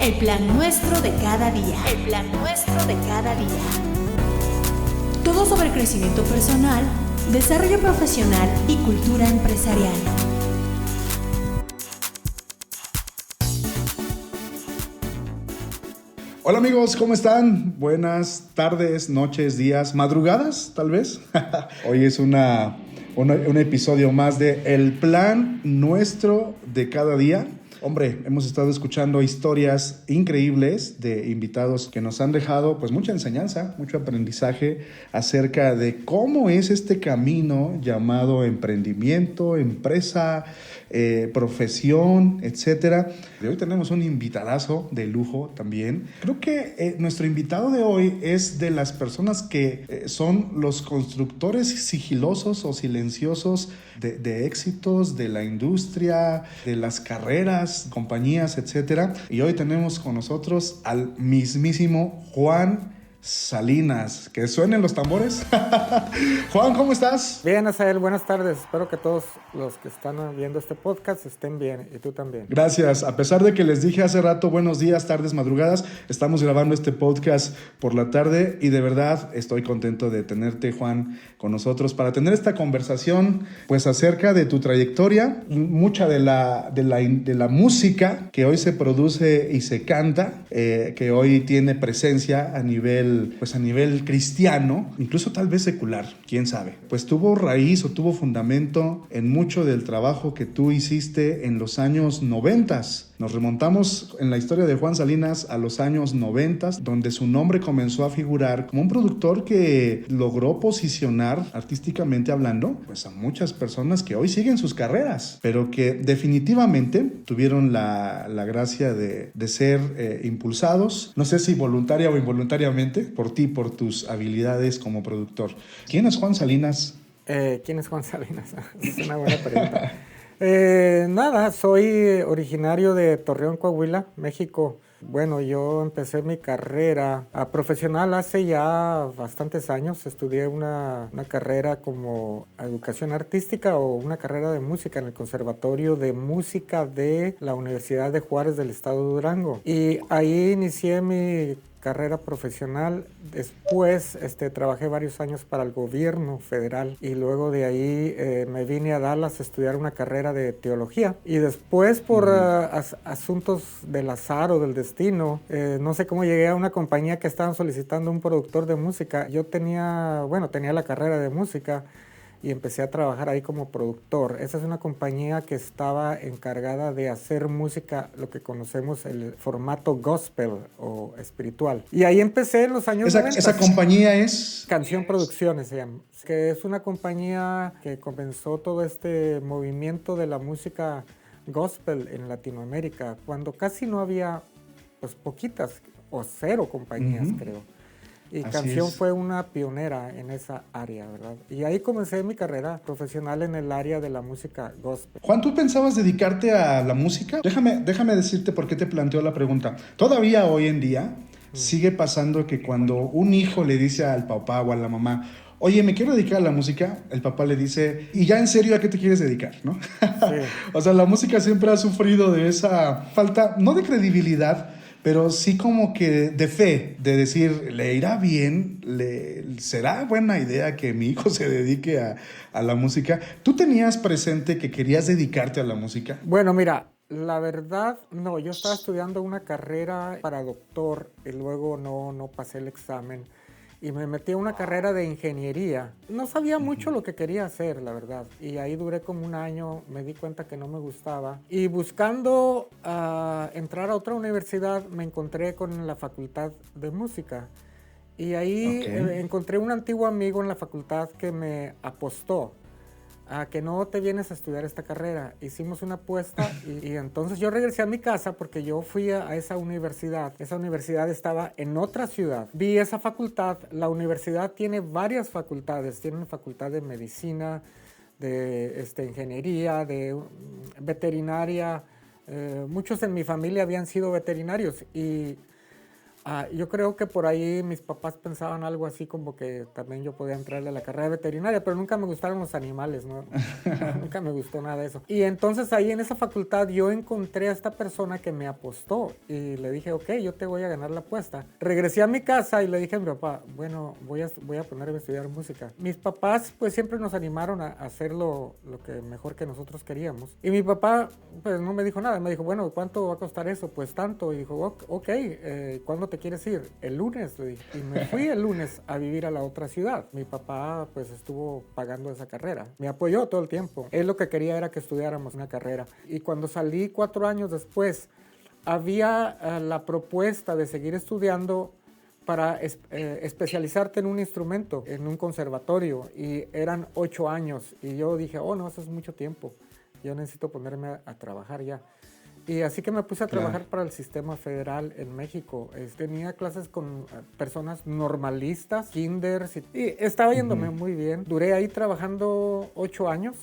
El plan nuestro de cada día. El plan nuestro de cada día. Todo sobre crecimiento personal, desarrollo profesional y cultura empresarial. Hola amigos, ¿cómo están? Buenas tardes, noches, días, madrugadas, tal vez. Hoy es un episodio más de El plan nuestro de cada día. Hombre, hemos estado escuchando historias increíbles de invitados que nos han dejado pues mucha enseñanza, mucho aprendizaje acerca de cómo es este camino llamado emprendimiento, empresa, profesión, etcétera. De hoy tenemos un invitadazo de lujo también. Creo que nuestro invitado de hoy es de las personas que son los constructores sigilosos o silenciosos de éxitos de la industria, de las carreras, compañías, etcétera. Y hoy tenemos con nosotros al mismísimo Juan Salinas. Que suenen los tambores. Juan, ¿cómo estás? Bien, Asael, buenas tardes. Espero que todos los que están viendo este podcast estén bien y tú también. Gracias. A pesar de que les dije hace rato buenos días, tardes, madrugadas, estamos grabando este podcast por la tarde y de verdad estoy contento de tenerte, Juan, con nosotros para tener esta conversación pues acerca de tu trayectoria, mucha de la música que hoy se produce y se canta, que hoy tiene presencia a nivel cristiano, incluso tal vez secular, quién sabe. Pues tuvo raíz o tuvo fundamento en mucho del trabajo que tú hiciste en los años 90. Nos remontamos en la historia de Juan Salinas a los años 90, donde su nombre comenzó a figurar como un productor que logró posicionar, artísticamente hablando, pues a muchas personas que hoy siguen sus carreras, pero que definitivamente tuvieron la gracia de ser impulsados, no sé si voluntaria o involuntariamente, por ti, por tus habilidades como productor. ¿Quién es Juan Salinas? ¿Quién es Juan Salinas? Es una buena pregunta. Nada, soy originario de Torreón, Coahuila, México. Bueno, yo empecé mi carrera profesional hace ya bastantes años. Estudié una carrera como educación artística o una carrera de música en el Conservatorio de Música de la Universidad de Juárez del Estado de Durango. Y ahí inicié mi carrera profesional. Después trabajé varios años para el gobierno federal y luego de ahí me vine a Dallas a estudiar una carrera de teología. Y después por asuntos del azar o del destino, no sé cómo llegué a una compañía que estaban solicitando un productor de música. Yo tenía la carrera de música y empecé a trabajar ahí como productor. Esa es una compañía que estaba encargada de hacer música, lo que conocemos el formato gospel o espiritual. Y ahí empecé en los años 90. ¿Esa compañía es? Canción Producciones se llama, que es una compañía que comenzó todo este movimiento de la música gospel en Latinoamérica, cuando casi no había, pues poquitas o cero compañías, creo. Y Así Canción es. fue una pionera en esa área, ¿verdad? Y ahí comencé mi carrera profesional en el área de la música gospel. Juan, ¿tú pensabas dedicarte a la música? Déjame decirte por qué te planteo la pregunta. Todavía hoy en día sigue pasando que cuando un hijo le dice al papá o a la mamá, oye, me quiero dedicar a la música, el papá le dice, ¿y ya en serio a qué te quieres dedicar? ¿No? Sí. O sea, la música siempre ha sufrido de esa falta, no de credibilidad, pero sí como que de fe, de decir, ¿le irá bien? ¿Será buena idea que mi hijo se dedique a la música? ¿Tú tenías presente que querías dedicarte a la música? Bueno, mira, la verdad, no, yo estaba estudiando una carrera para doctor y luego no pasé el examen. Y me metí a una carrera de ingeniería. No sabía mucho lo que quería hacer, la verdad. Y ahí duré como un año, me di cuenta que no me gustaba. Y buscando entrar a otra universidad, me encontré con la Facultad de Música. Y ahí encontré un antiguo amigo en la facultad que me apostó a que no te vienes a estudiar esta carrera. Hicimos una apuesta y entonces yo regresé a mi casa porque yo fui a esa universidad. Esa universidad estaba en otra ciudad. Vi esa facultad. La universidad tiene varias facultades. Tiene una facultad de medicina, de ingeniería, de veterinaria. Muchos en mi familia habían sido veterinarios y Yo creo que por ahí mis papás pensaban algo así como que también yo podía entrarle a la carrera de veterinaria, pero nunca me gustaron los animales, ¿no? Nunca me gustó nada de eso. Y entonces ahí en esa facultad yo encontré a esta persona que me apostó y le dije, ok, yo te voy a ganar la apuesta. Regresé a mi casa y le dije a mi papá, bueno, voy a ponerme a estudiar música. Mis papás pues siempre nos animaron a hacer lo que mejor que nosotros queríamos. Y mi papá pues no me dijo nada, me dijo, bueno, ¿cuánto va a costar eso? Pues tanto. Y dijo, ok, ¿cuándo te quieres ir? El lunes, le dije. Y me fui el lunes a vivir a la otra ciudad. Mi papá pues estuvo pagando esa carrera. Me apoyó todo el tiempo. Él lo que quería era que estudiáramos una carrera. Y cuando salí 4 años después, había la propuesta de seguir estudiando para especializarte en un instrumento, en un conservatorio. Y eran 8 años. Y yo dije, oh no, eso es mucho tiempo. Yo necesito ponerme a trabajar ya. Y así que me puse a trabajar para el sistema federal en México. Tenía clases con personas normalistas, kinders, y estaba yéndome muy bien. Duré ahí trabajando 8 años.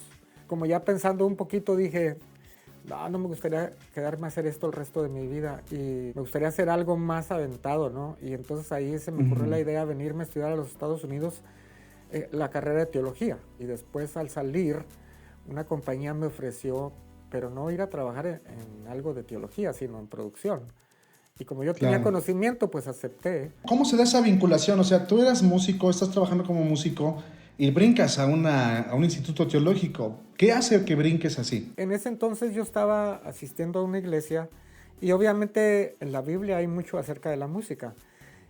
Como ya pensando un poquito, dije, no me gustaría quedarme a hacer esto el resto de mi vida. Y me gustaría hacer algo más aventado, ¿no? Y entonces ahí se me ocurrió la idea de venirme a estudiar a los Estados Unidos la carrera de teología. Y después al salir, una compañía me ofreció, pero no ir a trabajar en algo de teología, sino en producción. Y como yo tenía conocimiento, pues acepté. ¿Cómo se da esa vinculación? O sea, tú eras músico, estás trabajando como músico y brincas a un instituto teológico. ¿Qué hace que brinques así? En ese entonces yo estaba asistiendo a una iglesia y obviamente en la Biblia hay mucho acerca de la música.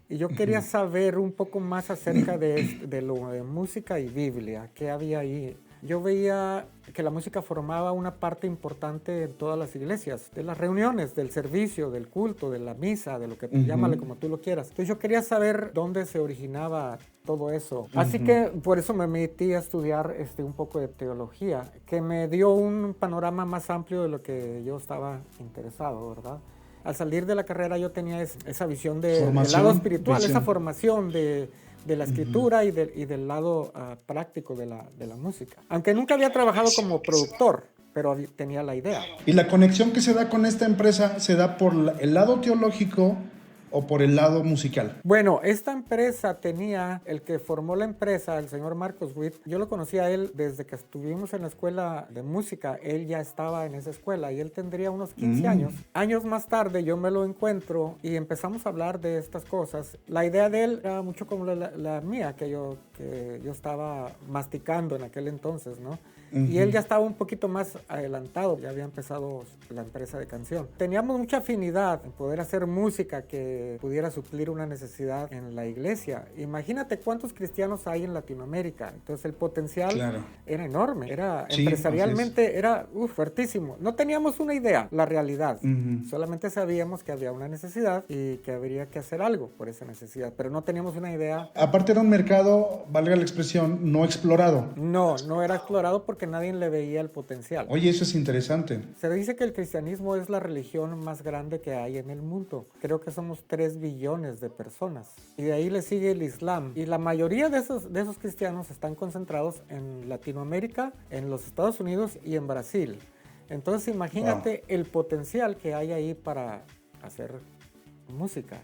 Y yo quería saber un poco más acerca de lo de música y Biblia, qué había ahí. Yo veía que la música formaba una parte importante en todas las iglesias, de las reuniones, del servicio, del culto, de la misa, de lo que llámale como tú lo quieras. Entonces yo quería saber dónde se originaba todo eso. Así que por eso me metí a estudiar un poco de teología, que me dio un panorama más amplio de lo que yo estaba interesado, ¿verdad? Al salir de la carrera yo tenía esa visión del lado espiritual, esa formación de la escritura y del lado práctico de la música. Aunque nunca había trabajado como productor, pero tenía la idea. ¿Y la conexión que se da con esta empresa se da por el lado teológico o por el lado musical? Bueno, esta empresa tenía, el que formó la empresa, el señor Marcos Witt, yo lo conocí a él desde que estuvimos en la escuela de música. Él ya estaba en esa escuela y él tendría unos 15 años. Años más tarde yo me lo encuentro y empezamos a hablar de estas cosas. La idea de él era mucho como la mía, que yo estaba masticando en aquel entonces, ¿no? Y él ya estaba un poquito más adelantado, ya había empezado la empresa de canción. Teníamos mucha afinidad en poder hacer música que pudiera suplir una necesidad en la iglesia. Imagínate cuántos cristianos hay en Latinoamérica. Entonces el potencial era enorme, empresarialmente era fuertísimo. No teníamos una idea, la realidad. Solamente sabíamos que había una necesidad y que habría que hacer algo por esa necesidad, pero no teníamos una idea. Aparte era un mercado, valga la expresión, no explorado. No era explorado porque nadie le veía el potencial. Oye, eso es interesante. Se dice que el cristianismo es la religión más grande que hay en el mundo. Creo que somos 3 billones de personas. Y de ahí le sigue el Islam. Y la mayoría de esos cristianos están concentrados en Latinoamérica, en los Estados Unidos y en Brasil. Entonces imagínate el potencial que hay ahí para hacer música.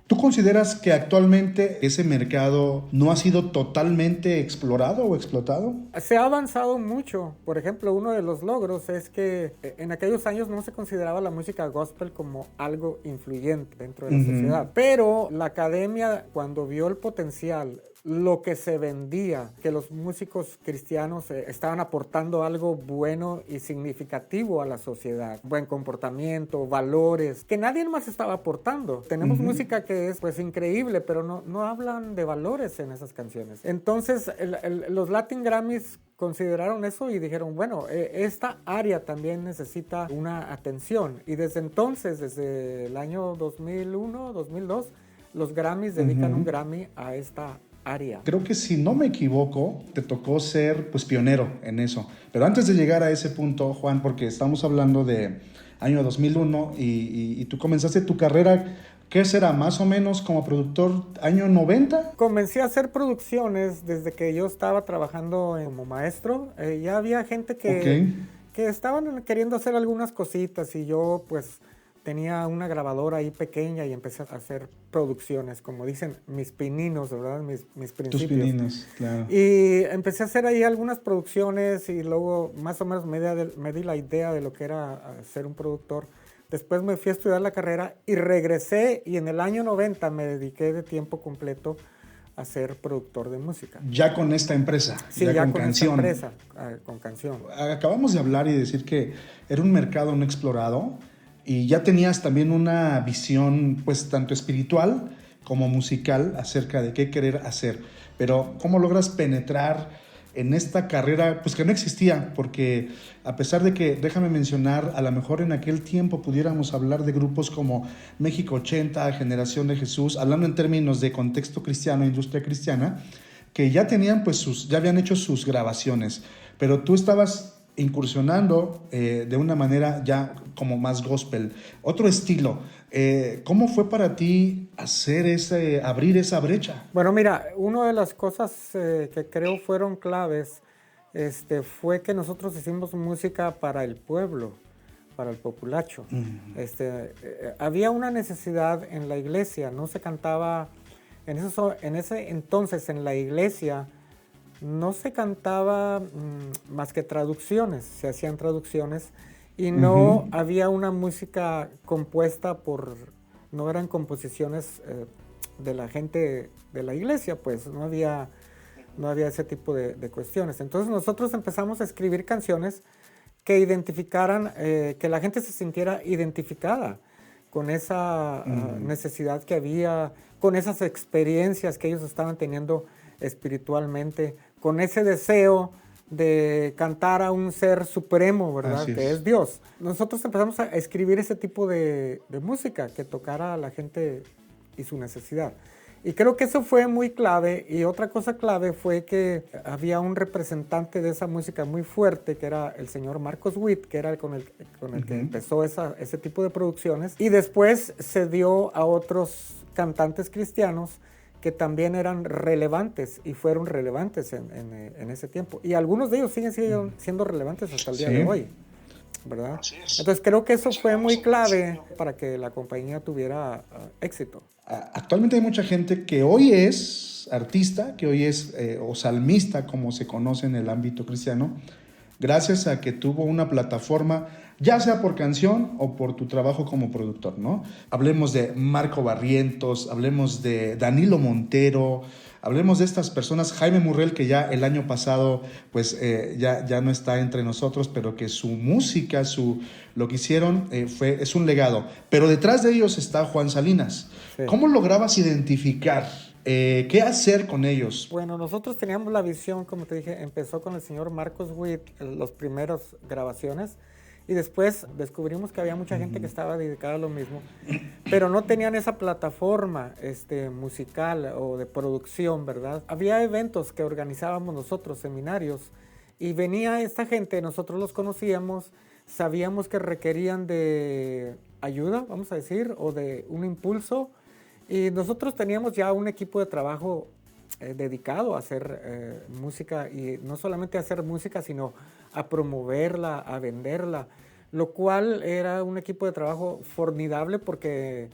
¿Tú consideras que actualmente ese mercado no ha sido totalmente explorado o explotado? Se ha avanzado mucho. Por ejemplo, uno de los logros es que en aquellos años no se consideraba la música gospel como algo influyente dentro de la sociedad. Pero la academia, cuando vio el potencial, lo que se vendía, que los músicos cristianos estaban aportando algo bueno y significativo a la sociedad, buen comportamiento, valores, que nadie más estaba aportando. Tenemos música que es pues increíble, pero no hablan de valores en esas canciones. Entonces los Latin Grammys consideraron eso y dijeron, bueno, esta área también necesita una atención. Y desde entonces, desde el año 2001, 2002, los Grammys dedican un Grammy a esta área. Creo que si no me equivoco, te tocó ser pues pionero en eso. Pero antes de llegar a ese punto, Juan, porque estamos hablando de año 2001 y tú comenzaste tu carrera, ¿qué será? Más o menos como productor año 90. Comencé a hacer producciones desde que yo estaba trabajando como maestro. Ya había gente que estaban queriendo hacer algunas cositas y yo pues tenía una grabadora ahí pequeña y empecé a hacer producciones, como dicen mis pininos, ¿verdad? Mis principios. Tus pininos, claro. Y empecé a hacer ahí algunas producciones y luego más o menos me di la idea de lo que era ser un productor. Después me fui a estudiar la carrera y regresé y en el año 90 me dediqué de tiempo completo a ser productor de música. Ya con esta empresa. Sí, ya con canción. Esta empresa, con canción. Acabamos de hablar y decir que era un mercado no explorado y ya tenías también una visión pues tanto espiritual como musical acerca de qué querer hacer. Pero ¿cómo logras penetrar en esta carrera pues que no existía? Porque a pesar de que, déjame mencionar, a lo mejor en aquel tiempo pudiéramos hablar de grupos como México 80, Generación de Jesús, hablando en términos de contexto cristiano, industria cristiana, que ya tenían pues ya habían hecho sus grabaciones, pero tú estabas incursionando de una manera ya como más gospel, otro estilo. ¿Cómo fue para ti abrir esa brecha? Bueno, mira, una de las cosas que creo fueron claves fue que nosotros hicimos música para el pueblo, para el populacho. Había una necesidad en la iglesia, no se cantaba, en ese entonces en la iglesia no se cantaba más que traducciones, se hacían traducciones y no había una música compuesta no eran composiciones de la gente de la iglesia, pues no había ese tipo de cuestiones. Entonces nosotros empezamos a escribir canciones que identificaran, que la gente se sintiera identificada con esa necesidad que había, con esas experiencias que ellos estaban teniendo espiritualmente, con ese deseo de cantar a un ser supremo, ¿verdad? Que es Dios. Nosotros empezamos a escribir ese tipo de música que tocara a la gente y su necesidad. Y creo que eso fue muy clave. Y otra cosa clave fue que había un representante de esa música muy fuerte, que era el señor Marcos Witt, que era con el que empezó ese tipo de producciones. Y después se dio a otros cantantes cristianos que también eran relevantes y fueron relevantes en ese tiempo. Y algunos de ellos siguen siendo relevantes hasta el día de hoy, ¿verdad? Entonces creo que eso fue muy clave para que la compañía tuviera éxito. Actualmente hay mucha gente que hoy es artista, que hoy es o salmista, como se conoce en el ámbito cristiano, gracias a que tuvo una plataforma, ya sea por canción o por tu trabajo como productor, ¿no? Hablemos de Marco Barrientos, hablemos de Danilo Montero, hablemos de estas personas, Jaime Murrell, que ya el año pasado pues ya no está entre nosotros, pero que su música, lo que hicieron es un legado. Pero detrás de ellos está Juan Salinas. Sí. ¿Cómo lograbas identificar qué hacer con ellos? Bueno, nosotros teníamos la visión, como te dije, empezó con el señor Marcos Witt, las primeras grabaciones, y después descubrimos que había mucha gente que estaba dedicada a lo mismo, pero no tenían esa plataforma musical o de producción, ¿verdad? Había eventos que organizábamos nosotros, seminarios, y venía esta gente, nosotros los conocíamos, sabíamos que requerían de ayuda, vamos a decir, o de un impulso, y nosotros teníamos ya un equipo de trabajo dedicado a hacer música, y no solamente a hacer música, sino a promoverla, a venderla, lo cual era un equipo de trabajo formidable porque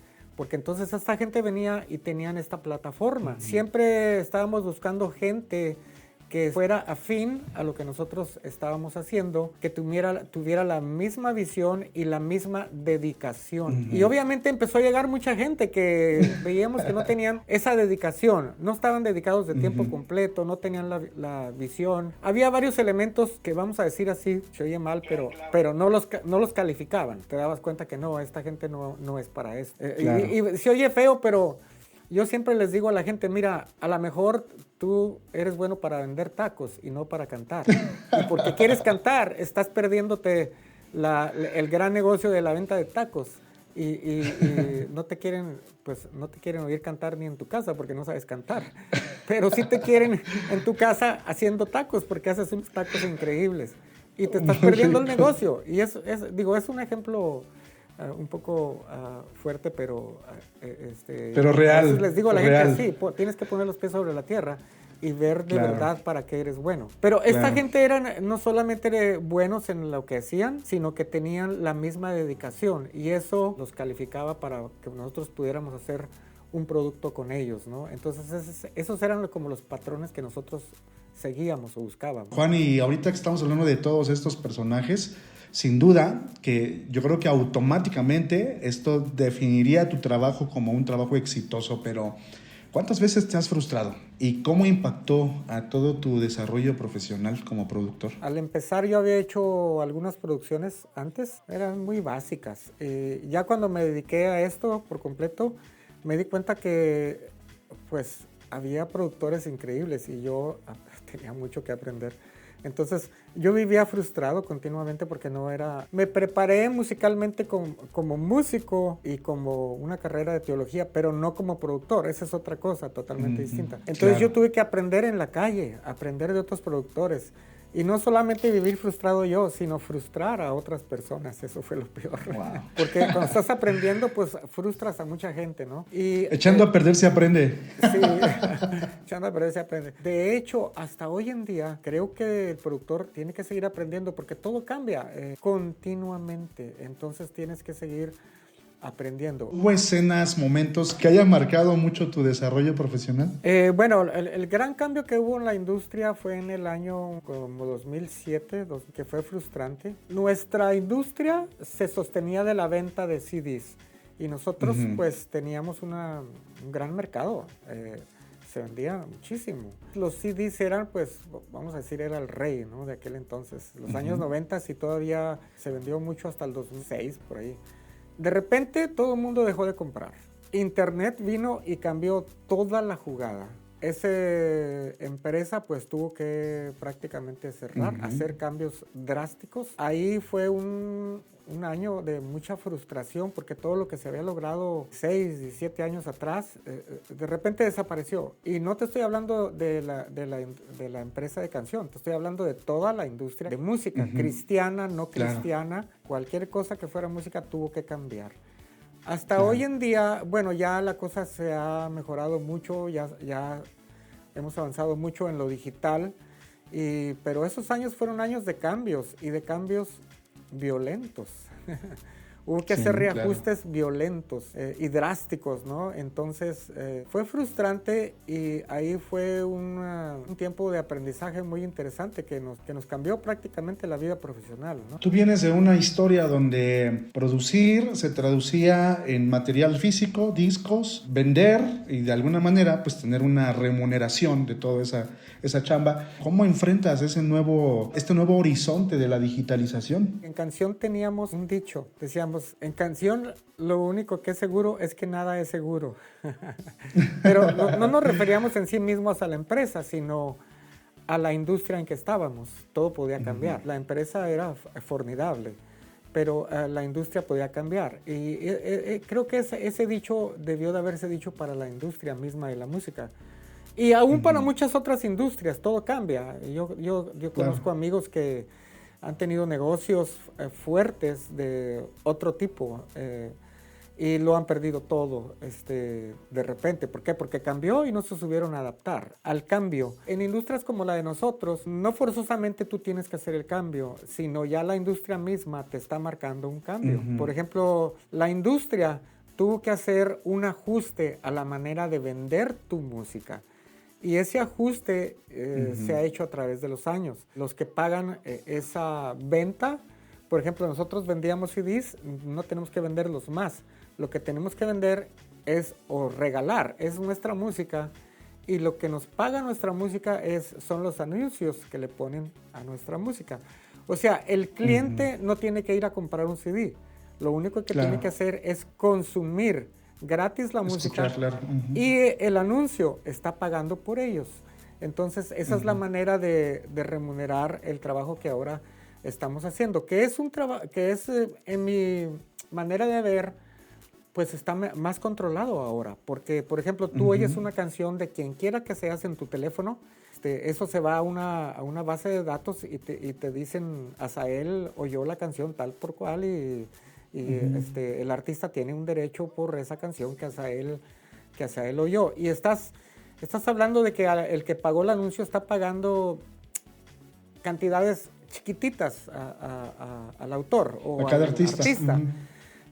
entonces esta gente venía y tenían esta plataforma. Siempre estábamos buscando gente que fuera afín a lo que nosotros estábamos haciendo, que tuviera la misma visión y la misma dedicación. Y obviamente empezó a llegar mucha gente que veíamos que no tenían esa dedicación, no estaban dedicados de tiempo completo, no tenían la visión. Había varios elementos que, vamos a decir así, se oye mal, pero no los calificaban. Te dabas cuenta que no, esta gente no es para eso. Y se oye feo, pero yo siempre les digo a la gente, mira, a lo mejor tú eres bueno para vender tacos y no para cantar. Y porque quieres cantar, estás perdiéndote el gran negocio de la venta de tacos. Y no te quieren oír cantar ni en tu casa porque no sabes cantar. Pero sí te quieren en tu casa haciendo tacos porque haces unos tacos increíbles. Y te estás perdiendo el negocio. Y es un ejemplo un poco fuerte, pero real. les digo a la gente así, tienes que poner los pies sobre la tierra y ver de Claro. verdad para qué eres bueno. Pero esta Claro. gente eran no solamente buenos en lo que hacían, sino que tenían la misma dedicación y eso los calificaba para que nosotros pudiéramos hacer un producto con ellos, ¿no? Entonces esos eran como los patrones que nosotros seguíamos o buscábamos. Juan, y ahorita que estamos hablando de todos estos personajes, sin duda que yo creo que automáticamente esto definiría tu trabajo como un trabajo exitoso, pero ¿cuántas veces te has frustrado? ¿Y cómo impactó a todo tu desarrollo profesional como productor? Al empezar yo había hecho algunas producciones antes, eran muy básicas. Ya cuando me dediqué a esto por completo, me di cuenta que pues había productores increíbles y yo tenía mucho que aprender. Entonces yo vivía frustrado continuamente porque no era... Me preparé musicalmente como músico y como una carrera de teología, pero no como productor. Esa es otra cosa totalmente distinta. Entonces claro. yo tuve que aprender en la calle, aprender de otros productores. Y no solamente vivir frustrado yo, sino frustrar a otras personas. Eso fue lo peor. Wow. Porque cuando estás aprendiendo, pues frustras a mucha gente, ¿no? Y, Echando a perder se aprende. Sí, echando a perder se aprende. De hecho, hasta hoy en día, creo que el productor tiene que seguir aprendiendo porque todo cambia continuamente. Entonces tienes que seguir aprendiendo. ¿Hubo escenas, momentos que hayan marcado mucho tu desarrollo profesional? Bueno, el gran cambio que hubo en la industria fue en el año como 2007, que fue frustrante. Nuestra industria se sostenía de la venta de CDs y nosotros pues teníamos un gran mercado. Se vendía muchísimo. Los CDs eran, pues, vamos a decir, era el rey, ¿no? De aquel entonces. Los años 90 y todavía se vendió mucho hasta el 2006, por ahí. De repente todo el mundo dejó de comprar. Internet vino y cambió toda la jugada. Esa empresa pues tuvo que prácticamente cerrar, hacer cambios drásticos. Ahí fue un año de mucha frustración porque todo lo que se había logrado 6 y 7 años atrás de repente desapareció. Y no te estoy hablando de la empresa de canción, te estoy hablando de toda la industria de música, cristiana, no cristiana, cualquier cosa que fuera música tuvo que cambiar. Hasta hoy en día, bueno, ya la cosa se ha mejorado mucho, ya hemos avanzado mucho en lo digital, pero esos años fueron años de cambios y de cambios violentos. Hubo que hacer reajustes violentos y drásticos, ¿no? Entonces fue frustrante y ahí fue un tiempo de aprendizaje muy interesante que nos cambió prácticamente la vida profesional, ¿no? Tú vienes de una historia donde producir se traducía en material físico, discos, vender y de alguna manera pues tener una remuneración de toda esa chamba. ¿Cómo enfrentas este nuevo horizonte de la digitalización? En canción teníamos un dicho, decíamos, en canción lo único que es seguro es que nada es seguro. Pero no nos referíamos en sí mismos a la empresa, sino a la industria en que estábamos. Todo podía cambiar. La empresa era formidable, pero la industria podía cambiar. Y creo que ese dicho debió de haberse dicho para la industria misma de la música. Y aún para muchas otras industrias, todo cambia. Yo conozco amigos que han tenido negocios fuertes de otro tipo y lo han perdido todo de repente. ¿Por qué? Porque cambió y no se supieron adaptar al cambio. En industrias como la de nosotros, no forzosamente tú tienes que hacer el cambio, sino ya la industria misma te está marcando un cambio. Por ejemplo, la industria tuvo que hacer un ajuste a la manera de vender tu música. Y ese ajuste se ha hecho a través de los años. Los que pagan esa venta, por ejemplo, nosotros vendíamos CDs, no tenemos que venderlos más. Lo que tenemos que vender es o regalar, es nuestra música. Y lo que nos paga nuestra música son los anuncios que le ponen a nuestra música. O sea, el cliente no tiene que ir a comprar un CD. Lo único que tiene que hacer es consumir gratis la música y el anuncio está pagando por ellos. Entonces esa es la manera de remunerar el trabajo que ahora estamos haciendo, que es un trabajo que es en mi manera de ver pues está más controlado ahora, porque por ejemplo tú oyes una canción de quien quiera que seas en tu teléfono, eso se va a una base de datos y te dicen Azael oyó la canción tal por cual y el artista tiene un derecho por esa canción que Azael oyó. Y estás Estás hablando de que el que pagó el anuncio está pagando cantidades chiquititas al autor o a cada al artista.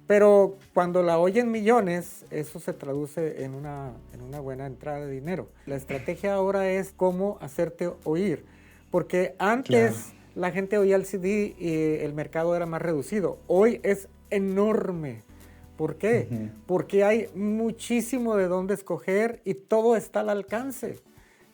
Pero cuando la oyen millones, eso se traduce en una buena entrada de dinero. La estrategia ahora es cómo hacerte oír, porque antes la gente oía el CD y el mercado era más reducido. Hoy es enorme. ¿Por qué? Porque hay muchísimo de dónde escoger y todo está al alcance.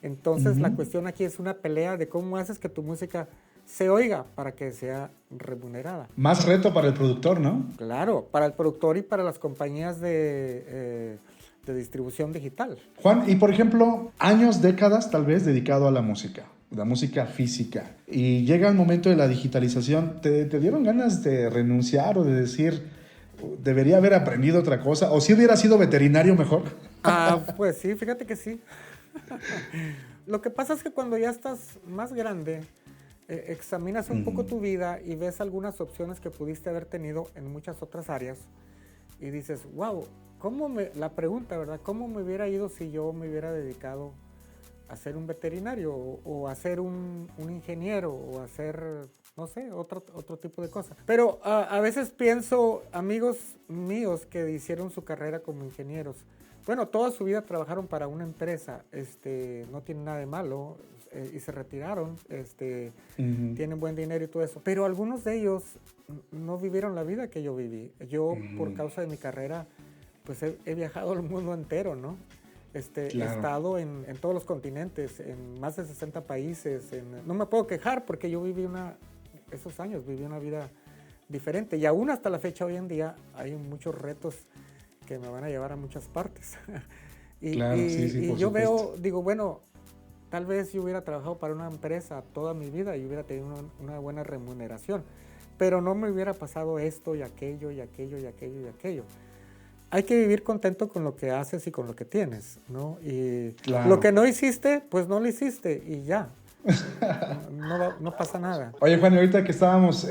Entonces la cuestión aquí es una pelea de cómo haces que tu música se oiga para que sea remunerada. Más reto para el productor, ¿no? Claro, para el productor y para las compañías de distribución digital. Juan, y por ejemplo, años, décadas tal vez dedicado a la música física, y llega el momento de la digitalización, ¿te dieron ganas de renunciar o de decir, debería haber aprendido otra cosa? ¿O si hubiera sido veterinario mejor? Pues sí, fíjate que sí. Lo que pasa es que cuando ya estás más grande, examinas un poco tu vida y ves algunas opciones que pudiste haber tenido en muchas otras áreas y dices, wow, la pregunta, ¿verdad? ¿Cómo me hubiera ido si yo me hubiera dedicado a ser un veterinario o a ser un ingeniero o a ser, no sé, otro tipo de cosas? Pero a veces pienso, amigos míos que hicieron su carrera como ingenieros, bueno, toda su vida trabajaron para una empresa, no tiene nada de malo, y se retiraron, tienen buen dinero y todo eso. Pero algunos de ellos no vivieron la vida que yo viví. Yo, por causa de mi carrera, pues he viajado el mundo entero, ¿no? He estado en todos los continentes, en más de 60 países. No me puedo quejar porque yo esos años viví una vida diferente. Y aún hasta la fecha, hoy en día, hay muchos retos que me van a llevar a muchas partes. y yo digo, bueno, tal vez yo hubiera trabajado para una empresa toda mi vida y hubiera tenido una buena remuneración, pero no me hubiera pasado esto y aquello y aquello y aquello y aquello. Hay que vivir contento con lo que haces y con lo que tienes, ¿no? Y lo que no hiciste, pues no lo hiciste y ya. No pasa nada. Oye, Juan, ahorita que estábamos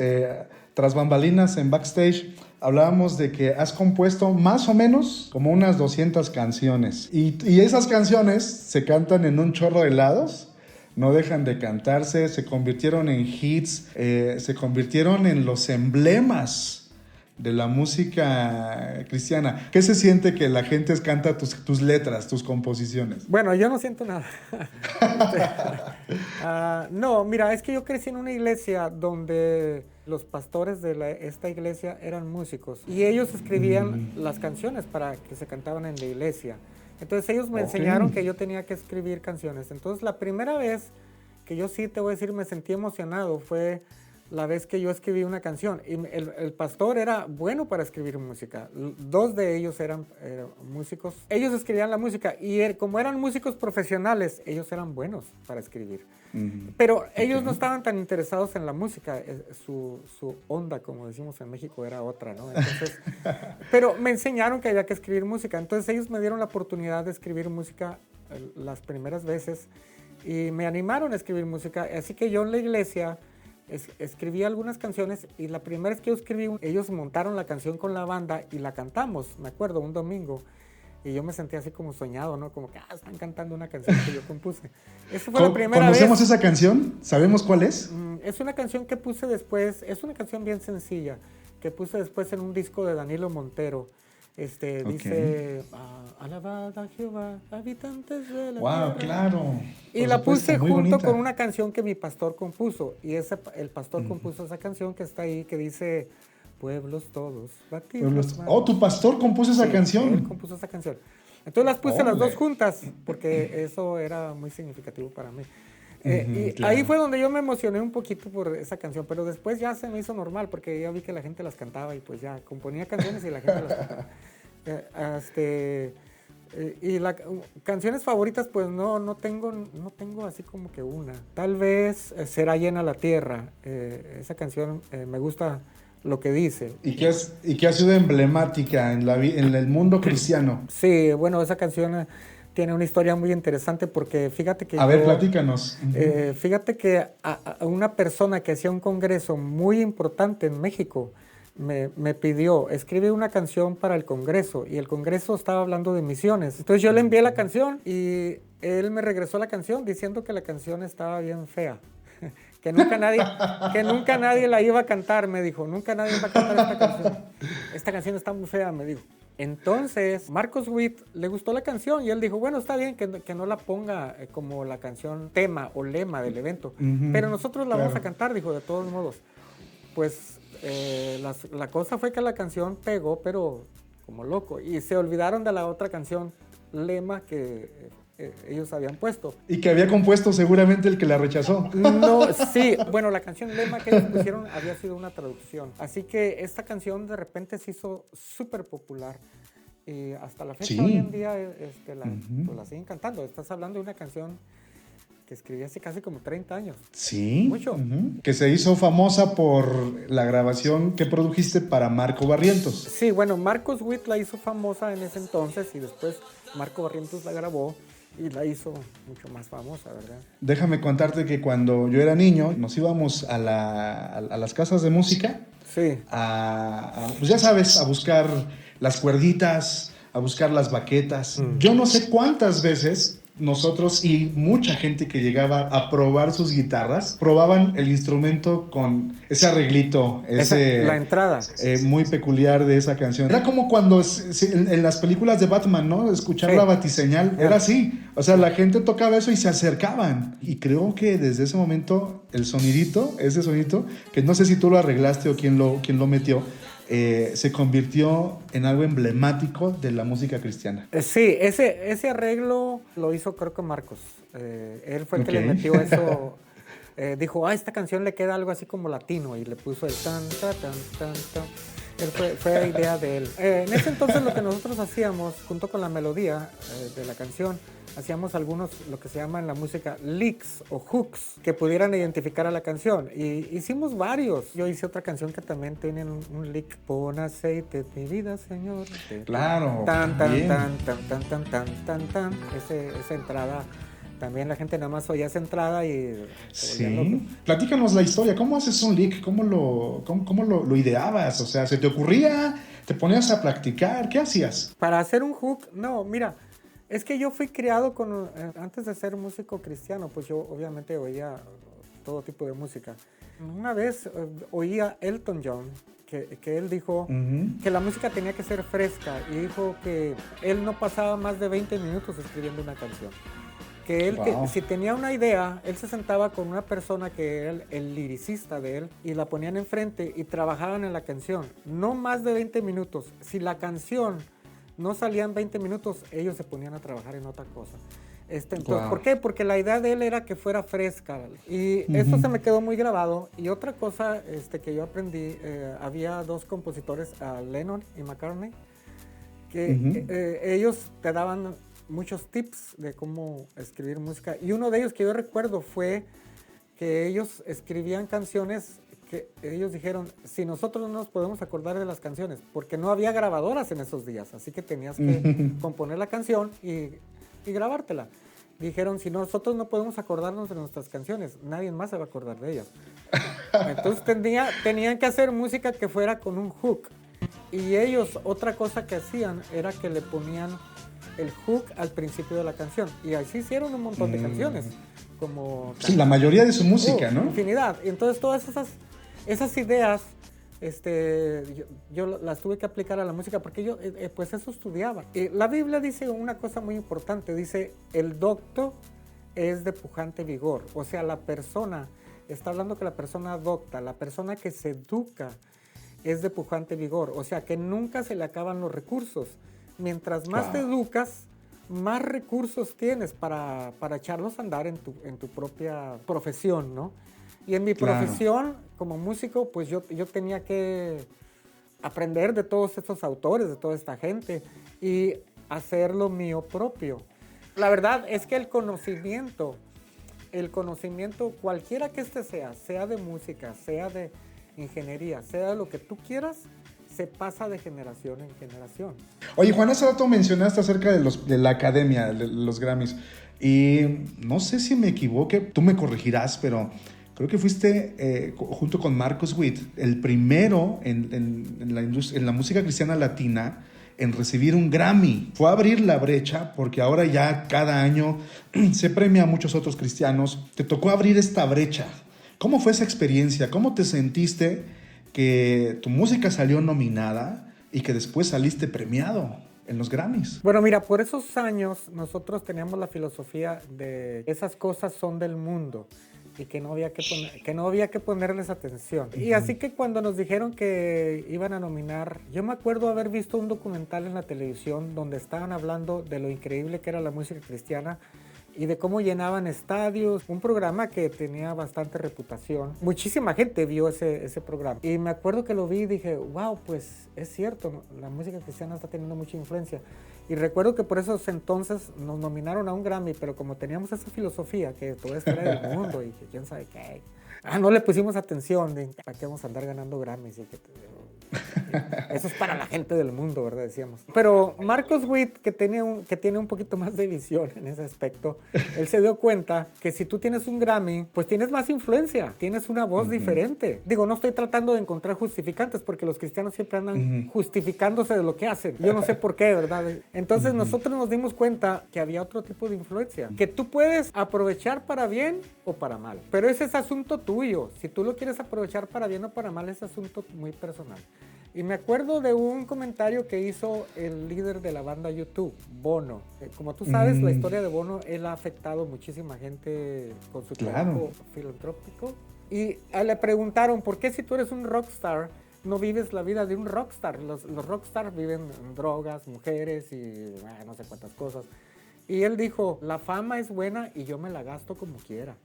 tras bambalinas en backstage, hablábamos de que has compuesto más o menos como unas 200 canciones. Y esas canciones se cantan en un chorro de lados, no dejan de cantarse, se convirtieron en hits, se convirtieron en los emblemas de la música cristiana. ¿Qué se siente que la gente canta tus letras, tus composiciones? Bueno, yo no siento nada. No, mira, es que yo crecí en una iglesia donde los pastores de esta iglesia eran músicos y ellos escribían las canciones para que se cantaban en la iglesia. Entonces ellos me enseñaron que yo tenía que escribir canciones. Entonces la primera vez que yo sí te voy a decir me sentí emocionado fue la vez que yo escribí una canción. Y el pastor era bueno para escribir música. Dos de ellos eran músicos. Ellos escribían la música y como eran músicos profesionales, ellos eran buenos para escribir. Pero ellos no estaban tan interesados en la música. Su onda, como decimos en México, era otra, ¿no? Entonces, pero me enseñaron que había que escribir música. Entonces ellos me dieron la oportunidad de escribir música las primeras veces y me animaron a escribir música. Así que yo en la iglesia escribí algunas canciones y la primera vez que yo escribí, ellos montaron la canción con la banda y la cantamos, me acuerdo, un domingo. Y yo me sentí así como soñado, ¿no? Como que están cantando una canción que yo compuse. Esa fue la primera vez. ¿Conocemos esa canción? ¿Sabemos cuál es? Es una canción que puse después, es una canción bien sencilla, que puse después en un disco de Danilo Montero. Dice, alabad a Jehová, habitantes de la tierra. Claro. Y la puse junto con una canción que mi pastor compuso. Y el pastor compuso esa canción que está ahí, que dice, pueblos todos, tu pastor compuso esa canción. Él compuso esa canción. Entonces las puse las dos juntas, porque eso era muy significativo para mí. Ahí fue donde yo me emocioné un poquito por esa canción, pero después ya se me hizo normal, porque ya vi que la gente las cantaba y pues ya componía canciones y la gente las cantaba. Canciones favoritas, pues no tengo así como que una. Tal vez Será llena la tierra. Esa canción me gusta lo que dice. Y que ha sido emblemática en el mundo cristiano. Sí, bueno, esa canción tiene una historia muy interesante porque fíjate que... A ver, platícanos. Fíjate que a una persona que hacía un congreso muy importante en México, me pidió, escribe una canción para el Congreso, y el Congreso estaba hablando de misiones. Entonces yo le envié la canción y él me regresó la canción diciendo que la canción estaba bien fea. Que nunca nadie la iba a cantar, me dijo. Nunca nadie va a cantar esta canción. Esta canción está muy fea, me dijo. Entonces, Marcos Witt le gustó la canción y él dijo, bueno, está bien que no la ponga como la canción tema o lema del evento, pero nosotros la vamos a cantar, dijo, de todos modos. Pues la cosa fue que la canción pegó, pero como loco, y se olvidaron de la otra canción lema que ellos habían puesto. Y que había compuesto seguramente el que la rechazó. No, sí, bueno, la canción lema que ellos pusieron había sido una traducción. Así que esta canción de repente se hizo súper popular. Y hasta la fecha, hoy en día, pues la siguen cantando. Estás hablando de una canción que escribí hace casi como 30 años. Sí. Mucho. Que se hizo famosa por la grabación que produjiste para Marco Barrientos. Sí, bueno, Marcos Witt la hizo famosa en ese entonces y después Marco Barrientos la grabó y la hizo mucho más famosa, ¿verdad? Déjame contarte que cuando yo era niño nos íbamos a las casas de música. Sí. Pues ya sabes, a buscar las cuerditas, a buscar las baquetas. Yo no sé cuántas veces nosotros y mucha gente que llegaba a probar sus guitarras, probaban el instrumento con ese arreglito, la entrada. Muy peculiar de esa canción. Era como cuando en las películas de Batman, ¿no? Escuchar la batiseñal, era así. O sea, la gente tocaba eso y se acercaban. Y creo que desde ese momento, ese sonidito, que no sé si tú lo arreglaste o quién lo metió, se convirtió en algo emblemático de la música cristiana. Sí, ese arreglo lo hizo creo que Marcos. Él fue el que le metió eso. Dijo, esta canción le queda algo así como latino, y le puso el tan, tan, tan, tan, tan. Fue la idea de él. En ese entonces lo que nosotros hacíamos, junto con la melodía de la canción, hacíamos algunos, lo que se llama en la música, licks o hooks, que pudieran identificar a la canción. Y hicimos varios. Yo hice otra canción que también tiene un lick. Pon aceite, mi vida, Señor. Claro. Tan, tan, tan, tan, tan, tan, tan, tan, tan. Esa entrada. También la gente nada más oía esa entrada y... Sí. Platícanos la historia. ¿Cómo haces un lick? ¿Cómo lo ideabas? O sea, ¿se te ocurría? ¿Te ponías a practicar? ¿Qué hacías? Para hacer un hook, no, mira, es que yo fui criado antes de ser músico cristiano, pues yo obviamente oía todo tipo de música. Una vez oía Elton John, que él dijo que la música tenía que ser fresca, y dijo que él no pasaba más de 20 minutos escribiendo una canción. Que él, si tenía una idea, él se sentaba con una persona que era el liricista de él, y la ponían enfrente y trabajaban en la canción. No más de 20 minutos. Si la canción no salía en 20 minutos, ellos se ponían a trabajar en otra cosa. Entonces, ¿por qué? Porque la idea de él era que fuera fresca. Y esto se me quedó muy grabado. Y otra cosa que yo aprendí, había dos compositores, Lennon y McCartney, que ellos te daban muchos tips de cómo escribir música, y uno de ellos que yo recuerdo fue que ellos escribían canciones que ellos dijeron, si nosotros no nos podemos acordar de las canciones, porque no había grabadoras en esos días, así que tenías que componer la canción y grabártela. Dijeron, si nosotros no podemos acordarnos de nuestras canciones, nadie más se va a acordar de ellas. Entonces tenían que hacer música que fuera con un hook, y ellos otra cosa que hacían era que le ponían el hook al principio de la canción, y así hicieron un montón de canciones, como sí, la mayoría de su música, ¿no? Infinidad. Y entonces todas esas ideas yo las tuve que aplicar a la música, porque yo pues eso estudiaba. La Biblia dice una cosa muy importante, dice, el docto es de pujante vigor. O sea, la persona, está hablando que la persona docta, la persona que se educa, es de pujante vigor. O sea, que nunca se le acaban los recursos. Mientras más te educas, más recursos tienes para echarlos a andar en tu propia profesión, ¿no? Y en mi profesión, como músico, pues yo tenía que aprender de todos estos autores, de toda esta gente, y hacer lo mío propio. La verdad es que el conocimiento, cualquiera que sea de música, sea de ingeniería, sea de lo que tú quieras, se pasa de generación en generación. Oye, Juan, hace rato mencionaste acerca de la academia, de los Grammys, y no sé si me equivoqué, tú me corregirás, pero creo que fuiste, junto con Marcos Witt, el primero en la música cristiana latina en recibir un Grammy. Fue a abrir la brecha, porque ahora ya cada año se premia a muchos otros cristianos. Te tocó abrir esta brecha. ¿Cómo fue esa experiencia? ¿Cómo te sentiste que tu música salió nominada y que después saliste premiado en los Grammys? Bueno, mira, por esos años nosotros teníamos la filosofía de esas cosas son del mundo y que no había que ponerles atención. Y así que cuando nos dijeron que iban a nominar, yo me acuerdo haber visto un documental en la televisión donde estaban hablando de lo increíble que era la música cristiana y de cómo llenaban estadios, un programa que tenía bastante reputación. Muchísima gente vio ese programa. Y me acuerdo que lo vi y dije, wow, pues es cierto, la música cristiana está teniendo mucha influencia. Y recuerdo que por esos entonces nos nominaron a un Grammy, pero como teníamos esa filosofía que todo esto era del mundo y que quién sabe qué, no le pusimos atención de para qué vamos a andar ganando Grammys. Eso es para la gente del mundo, ¿verdad? Decíamos. Pero Marcos Witt, que tiene un poquito más de visión en ese aspecto, él se dio cuenta que si tú tienes un Grammy, pues tienes más influencia, tienes una voz diferente. Digo, no estoy tratando de encontrar justificantes, porque los cristianos siempre andan justificándose de lo que hacen. Yo no sé por qué, ¿verdad? Entonces nosotros nos dimos cuenta que había otro tipo de influencia, que tú puedes aprovechar para bien o para mal. Pero ese es asunto tuyo. Si tú lo quieres aprovechar para bien o para mal, es asunto muy personal. Y me acuerdo de un comentario que hizo el líder de la banda U2, Bono. Como tú sabes, la historia de Bono, él ha afectado muchísima gente con su trabajo filantrópico. Y le preguntaron, ¿por qué si tú eres un rockstar no vives la vida de un rockstar? Los rockstars viven en drogas, mujeres y no sé cuántas cosas. Y él dijo, la fama es buena y yo me la gasto como quiera.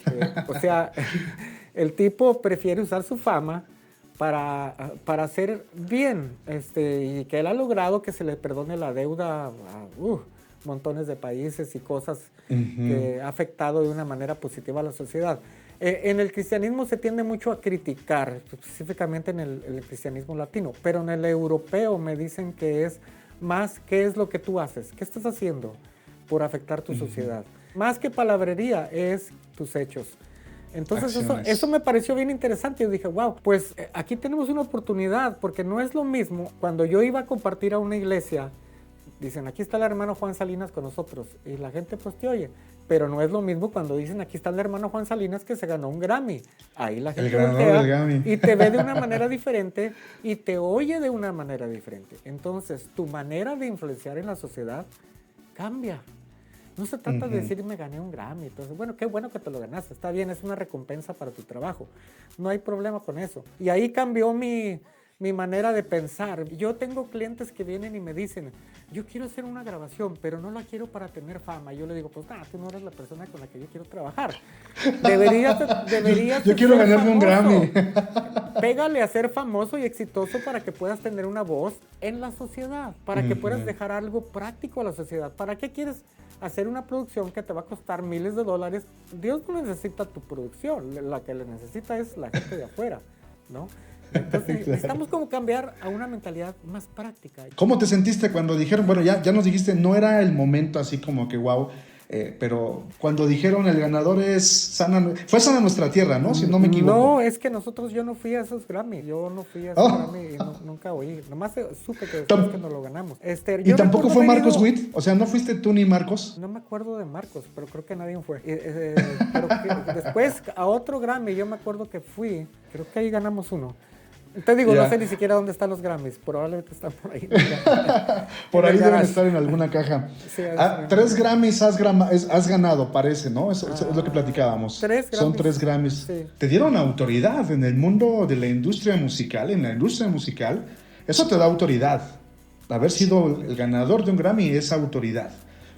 O sea, el tipo prefiere usar su fama para hacer bien, y que él ha logrado que se le perdone la deuda a montones de países y cosas que ha afectado de una manera positiva a la sociedad. En el cristianismo se tiende mucho a criticar, específicamente en el cristianismo latino, pero en el europeo me dicen que es más qué es lo que tú haces, qué estás haciendo por afectar tu sociedad. Más que palabrería es tus hechos. Entonces eso me pareció bien interesante. Yo dije, wow, pues aquí tenemos una oportunidad, porque no es lo mismo cuando yo iba a compartir a una iglesia, dicen, aquí está el hermano Juan Salinas con nosotros, y la gente pues te oye, pero no es lo mismo cuando dicen, aquí está el hermano Juan Salinas que se ganó un Grammy. Ahí la gente voltea y te ve de una manera diferente y te oye de una manera diferente. Entonces tu manera de influenciar en la sociedad cambia. No se trata de decir, me gané un Grammy. Entonces, bueno, qué bueno que te lo ganaste. Está bien, es una recompensa para tu trabajo. No hay problema con eso. Y ahí cambió mi manera de pensar. Yo tengo clientes que vienen y me dicen, yo quiero hacer una grabación, pero no la quiero para tener fama. Yo le digo, pues tú no eres la persona con la que yo quiero trabajar. Deberías yo quiero ganarme un Grammy. Pégale a ser famoso y exitoso para que puedas tener una voz en la sociedad, para que puedas dejar algo práctico a la sociedad. ¿Para qué quieres hacer una producción que te va a costar miles de dólares? Dios no necesita tu producción, la que le necesita es la gente de afuera, ¿no? Entonces necesitamos como cambiar a una mentalidad más práctica. ¿Cómo te sentiste cuando dijeron, bueno, ya nos dijiste, no era el momento así como que wow, pero cuando dijeron el ganador es fue Sana Nuestra Tierra, ¿no? Si no me equivoco. No, es que yo no fui a esos Grammy, Grammy y nunca oí, nomás supe que después que nos lo ganamos. ¿Y tampoco fue Marcos Witt? O sea, ¿no fuiste tú ni Marcos? No me acuerdo de Marcos, pero creo que nadie fue. Pero después a otro Grammy, yo me acuerdo que fui, creo que ahí ganamos uno. Te digo, no sé ni siquiera dónde están los Grammys. Probablemente están por ahí. Por ahí deben estar en alguna caja. Sí, 3 Grammys has ganado, parece, ¿no? Eso es lo que platicábamos. 3 Grammys. Son 3 Grammys. Sí. Te dieron autoridad en el mundo de la industria musical. En la industria musical, eso te da autoridad. Haber sido el ganador de un Grammy es autoridad.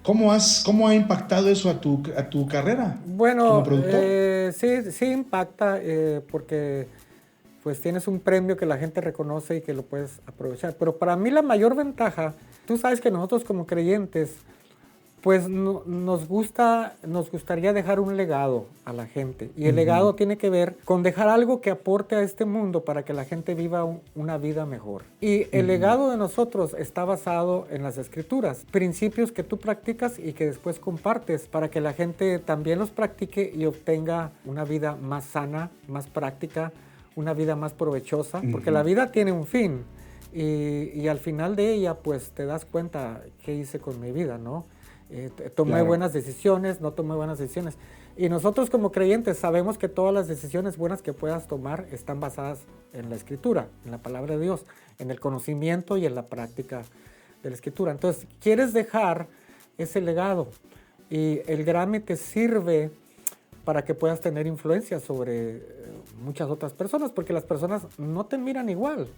¿Cómo ha impactado eso a tu carrera? Bueno, como productor? Sí impacta porque pues tienes un premio que la gente reconoce y que lo puedes aprovechar. Pero para mí la mayor ventaja, tú sabes que nosotros como creyentes Pues nos gustaría dejar un legado a la gente. Y el legado tiene que ver con dejar algo que aporte a este mundo para que la gente viva una vida mejor. Y el legado de nosotros está basado en las escrituras, principios que tú practicas y que después compartes para que la gente también los practique y obtenga una vida más sana, más práctica, una vida más provechosa, porque la vida tiene un fin. Y al final de ella, pues te das cuenta qué hice con mi vida, ¿no? Tomé buenas decisiones, no tomé buenas decisiones. Y nosotros como creyentes sabemos que todas las decisiones buenas que puedas tomar están basadas en la Escritura, en la palabra de Dios, en el conocimiento y en la práctica de la Escritura. Entonces, quieres dejar ese legado y el Grammy te sirve para que puedas tener influencia sobre muchas otras personas, porque las personas no te miran igual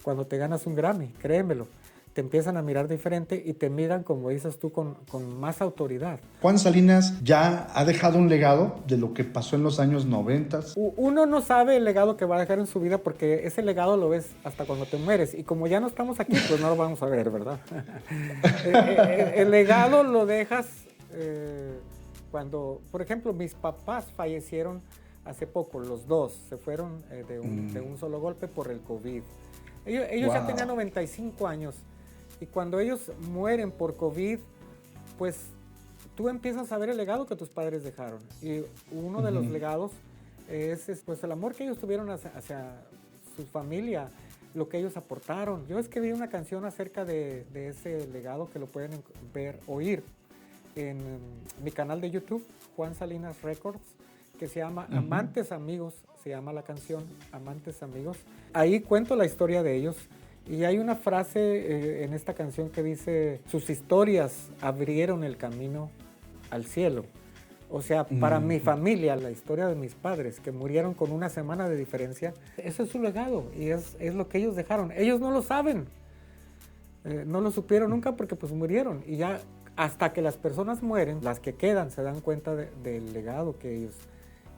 cuando te ganas un Grammy, créemelo. Te empiezan a mirar diferente y te miran, como dices tú, con más autoridad. Juan Salinas ya ha dejado un legado de lo que pasó en los años 90. Uno no sabe el legado que va a dejar en su vida porque ese legado lo ves hasta cuando te mueres. Y como ya no estamos aquí, pues no lo vamos a ver, ¿verdad? El legado lo dejas cuando, por ejemplo, mis papás fallecieron hace poco, los dos. Se fueron de un solo golpe por el COVID. Ellos ya tenían 95 años. Y cuando ellos mueren por COVID, pues tú empiezas a ver el legado que tus padres dejaron. Y uno de los legados es pues, el amor que ellos tuvieron hacia su familia, lo que ellos aportaron. Yo escribí una canción acerca de ese legado que lo pueden oír en mi canal de YouTube, Juan Salinas Records, que se llama Amantes Amigos, se llama la canción Amantes Amigos. Ahí cuento la historia de ellos. Y hay una frase en esta canción que dice, sus historias abrieron el camino al cielo. O sea, para mi familia, la historia de mis padres, que murieron con una semana de diferencia, eso es su legado y es lo que ellos dejaron. Ellos no lo saben, no lo supieron nunca porque pues murieron. Y ya hasta que las personas mueren, las que quedan se dan cuenta del legado que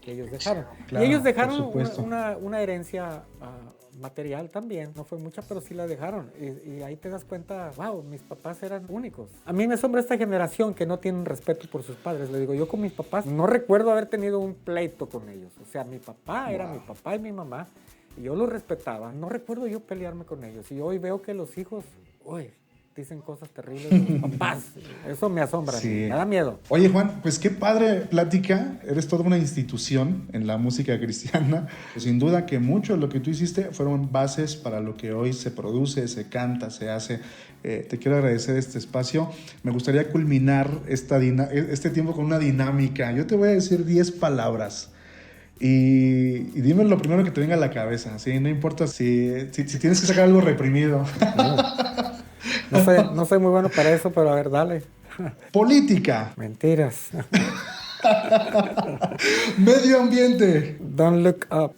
ellos dejaron. Claro, y ellos dejaron una herencia material también, no fue mucha, pero sí la dejaron. Y ahí te das cuenta, wow, mis papás eran únicos. A mí me asombra esta generación que no tienen respeto por sus padres. Le digo, yo con mis papás no recuerdo haber tenido un pleito con ellos. O sea, mi papá era mi papá y mi mamá, y yo los respetaba. No recuerdo yo pelearme con ellos. Y hoy veo que los hijos, uy, dicen cosas terribles de los papás. Eso me asombra, sí. Me da miedo. Oye, Juan, pues qué padre plática. Eres toda una institución en la música cristiana. Pues sin duda que mucho de lo que tú hiciste fueron bases para lo que hoy se produce, se canta, se hace. Te quiero agradecer este espacio. Me gustaría culminar este tiempo con una dinámica. Yo te voy a decir 10 palabras. Y dime lo primero que te venga a la cabeza, ¿sí? No importa si tienes que sacar algo reprimido. No soy muy bueno para eso, pero a ver, dale. Política. Mentiras. Medio ambiente. Don't Look Up.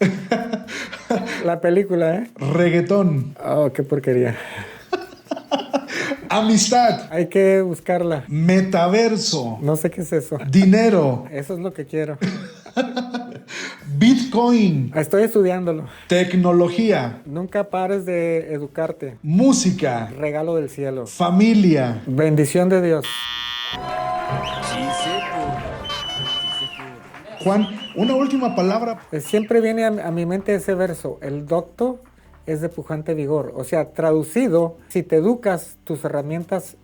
La película, ¿eh? Reggaetón. Oh, qué porquería. Amistad. Hay que buscarla. Metaverso. No sé qué es eso. Dinero. Eso es lo que quiero. Bitcoin. Estoy estudiándolo. Tecnología. Nunca pares de educarte. Música. Regalo del cielo. Familia. Bendición de Dios. Juan, una última palabra. Siempre viene a mi mente ese verso. El docto es de pujante vigor. O sea, traducido, si te educas, tus herramientas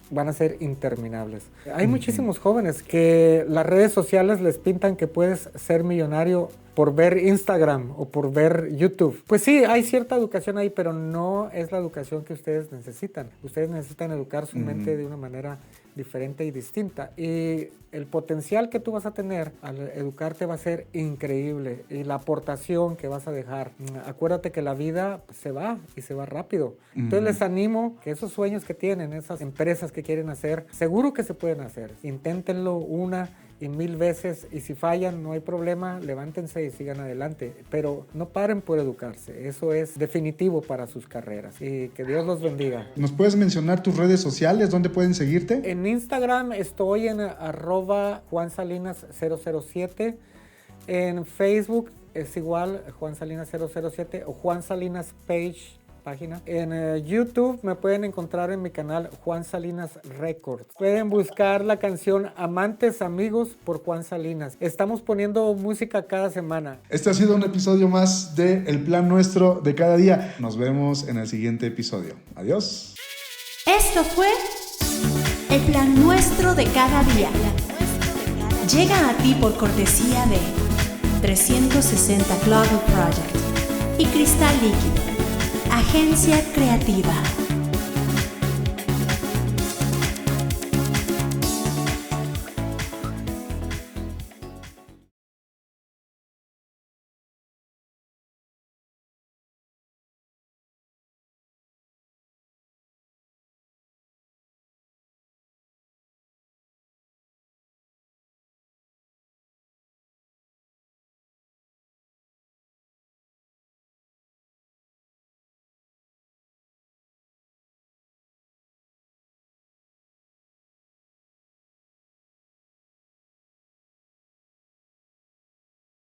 van a ser interminables. Hay muchísimos jóvenes que las redes sociales les pintan que puedes ser millonario por ver Instagram o por ver YouTube. Pues sí, hay cierta educación ahí, pero no es la educación que ustedes necesitan. Ustedes necesitan educar su mente de una manera diferente y distinta. Y el potencial que tú vas a tener al educarte va a ser increíble. Y la aportación que vas a dejar. Acuérdate que la vida se va y se va rápido. Entonces les animo que esos sueños que tienen, esas empresas que quieren hacer, seguro que se pueden hacer. Inténtenlo una y 1000 veces, y si fallan no hay problema, levántense y sigan adelante, pero no paren por educarse. Eso es definitivo para sus carreras, y que Dios los bendiga. ¿Nos puedes mencionar tus redes sociales? ¿Dónde pueden seguirte? En Instagram estoy en @JuanSalinas007, en Facebook es igual, Juan Salinas 007 o Juan Salinas Page página. En YouTube me pueden encontrar en mi canal Juan Salinas Records. Pueden buscar la canción Amantes Amigos por Juan Salinas. Estamos poniendo música cada semana. Este ha sido un episodio más de El Plan Nuestro de Cada Día. Nos vemos en el siguiente episodio. Adiós. Esto fue El Plan Nuestro de Cada Día. Llega a ti por cortesía de 360 Global Project y Cristal Líquido, agencia creativa.